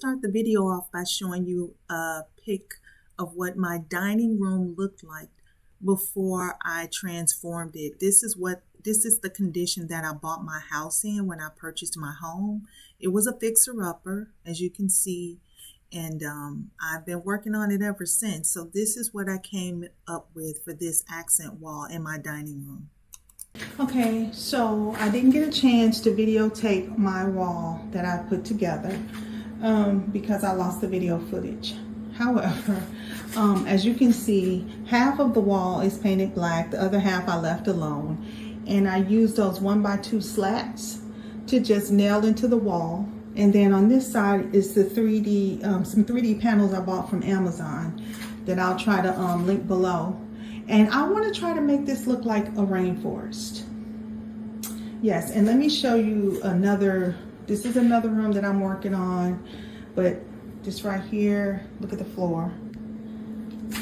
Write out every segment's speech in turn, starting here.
start the video off by showing you a pic of what my dining room looked like before I transformed it. This is the condition that I bought my house in when I purchased my home. It was a fixer-upper, as you can see, and I've been working on it ever since. So this is what I came up with for this accent wall in my dining room. Okay, so I didn't get a chance to videotape my wall that I put together because I lost the video footage. However, as you can see, half of the wall is painted black, the other half I left alone, and I used those 1x2 slats to just nail into the wall. And then on this side is the 3D, some 3D panels I bought from Amazon that I'll try to link below. And I want to try to make this look like a rainforest. Yes, and let me show you another, this is another room that I'm working on, but this right here, look at the floor.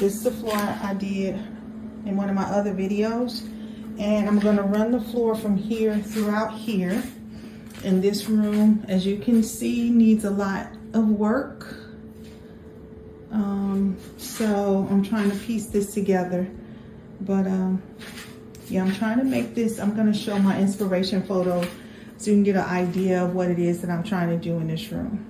This is the floor I did in one of my other videos. And I'm going to run the floor from here throughout here. And this room, as you can see, needs a lot of work. So I'm trying to piece this together. But yeah, I'm trying to make this, I'm going to show my inspiration photo so you can get an idea of what it is that I'm trying to do in this room.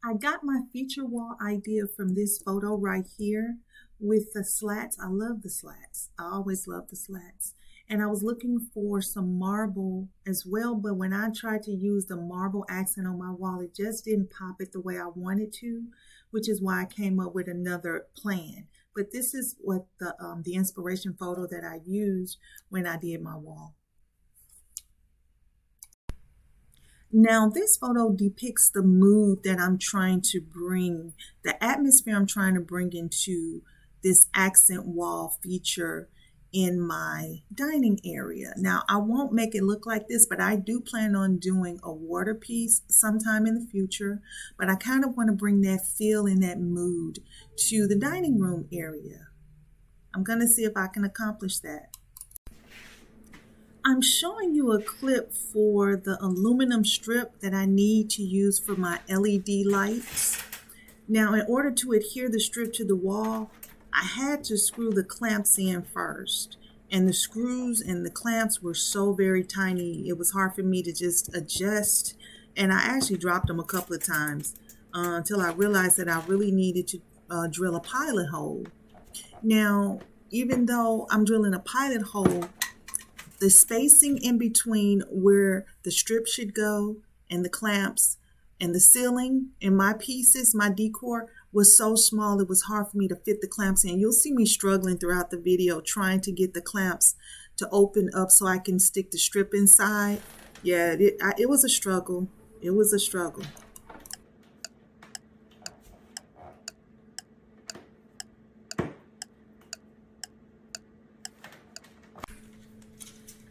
I got my feature wall idea from this photo right here with the slats. I love the slats. I always love the slats. And I was looking for some marble as well, but when I tried to use the marble accent on my wall, it just didn't pop it the way I wanted to, which is why I came up with another plan. But this is what the inspiration photo that I used when I did my wall. Now this photo depicts the mood that I'm trying to bring, the atmosphere I'm trying to bring into this accent wall feature in my dining area. Now I won't make it look like this, but I do plan on doing a water piece sometime in the future. But I kind of want to bring that feel and that mood to the dining room area. I'm going to see if I can accomplish that. I'm showing you a clip for the aluminum strip that I need to use for my LED lights. Now in order to adhere the strip to the wall, I had to screw the clamps in first, and the screws and the clamps were so very tiny, it was hard for me to just adjust, and I actually dropped them a couple of times until I realized that I really needed to drill a pilot hole. Now, even though I'm drilling a pilot hole, the spacing in between where the strip should go and the clamps and the ceiling and my pieces, my decor, was so small it was hard for me to fit the clamps in. You'll see me struggling throughout the video trying to get the clamps to open up so I can stick the strip inside. Yeah, it was a struggle. It was a struggle.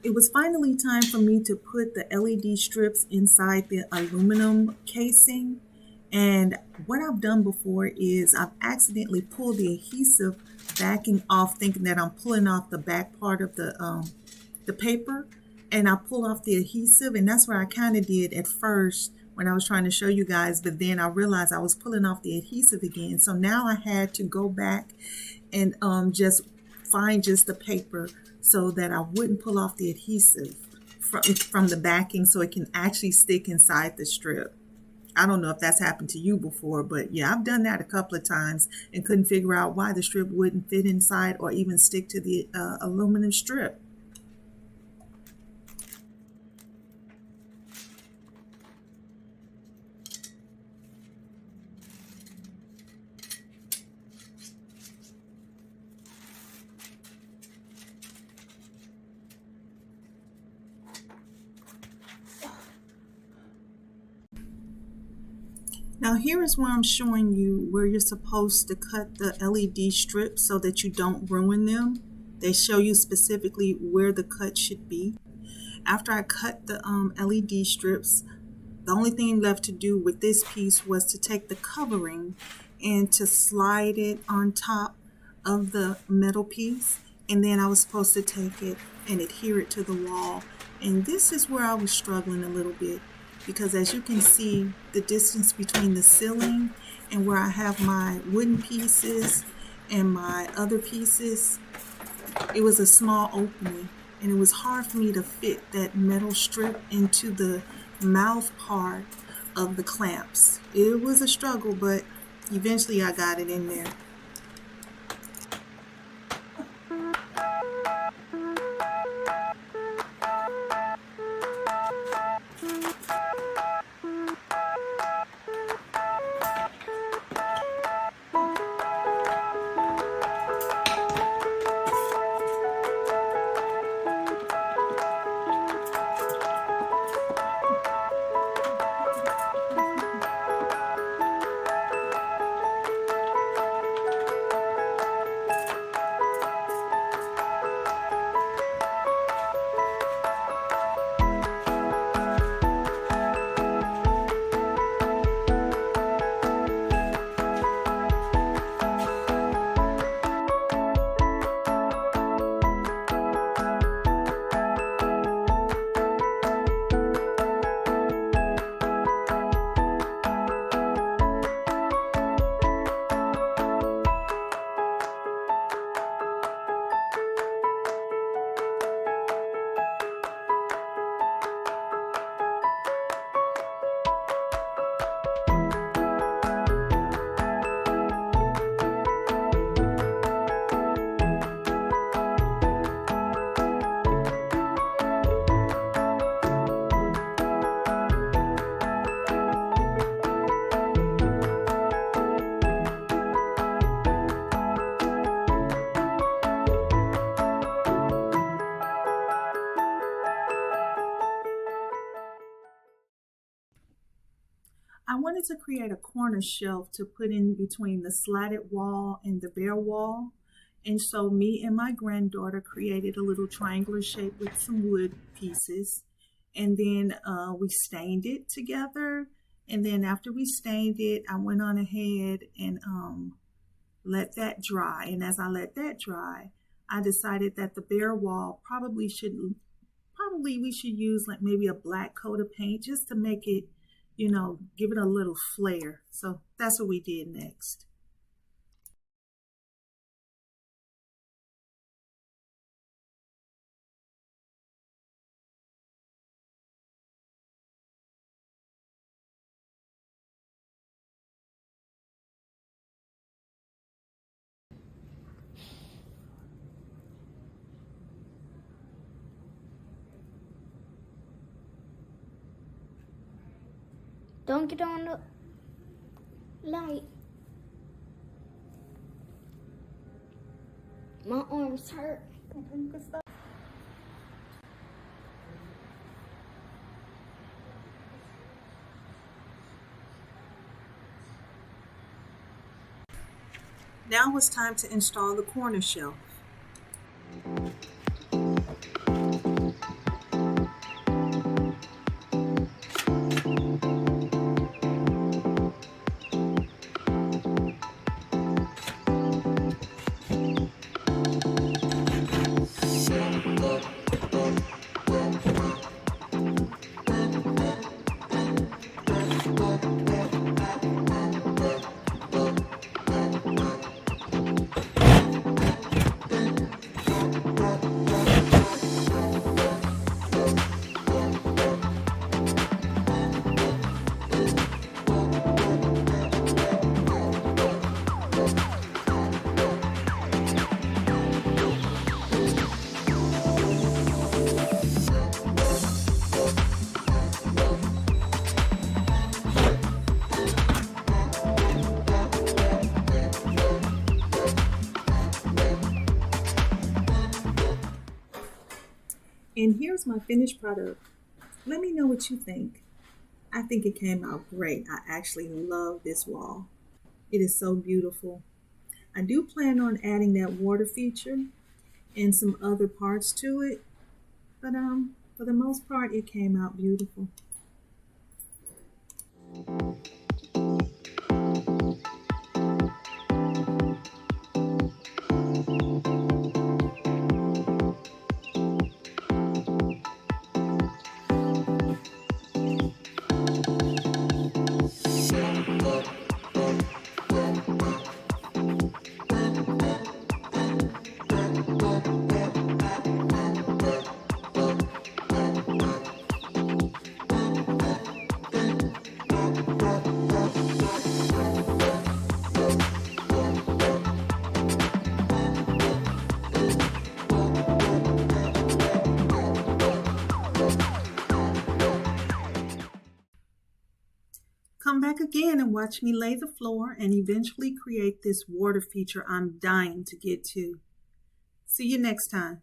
It was finally time for me to put the LED strips inside the aluminum casing. And what I've done before is I've accidentally pulled the adhesive backing off, thinking that I'm pulling off the back part of the paper, and I pulled off the adhesive, and that's what I kind of did at first when I was trying to show you guys, but then I realized I was pulling off the adhesive again. So now I had to go back and just find just the paper so that I wouldn't pull off the adhesive from the backing so it can actually stick inside the strip. I don't know if that's happened to you before, but yeah, I've done that a couple of times and couldn't figure out why the strip wouldn't fit inside or even stick to the aluminum strip. Now here is where I'm showing you where you're supposed to cut the LED strips so that you don't ruin them. They show you specifically where the cut should be. After I cut the LED strips, the only thing left to do with this piece was to take the covering and to slide it on top of the metal piece, and then I was supposed to take it and adhere it to the wall. And this is where I was struggling a little bit. because as you can see, the distance between the ceiling and where I have my wooden pieces and my other pieces, it was a small opening, and it was hard for me to fit that metal strip into the mouth part of the clamps. It was a struggle, but eventually I got it in there. I wanted to create a corner shelf to put in between the slatted wall and the bare wall. And so me and my granddaughter created a little triangular shape with some wood pieces. And then we stained it together. And then after we stained it, I went on ahead and let that dry. And as I let that dry, I decided that the bare wall probably we should use like maybe a black coat of paint just to make it, you know, give it a little flair. So that's what we did next. Don't get on the light. My arms hurt. Now it's time to install the corner shelf. And here's my finished product. Let me know what you think. I think it came out great. I actually love this wall. It is so beautiful. I do plan on adding that water feature and some other parts to it, but for the most part, it came out beautiful. Come back again and watch me lay the floor and eventually create this water feature I'm dying to get to. See you next time.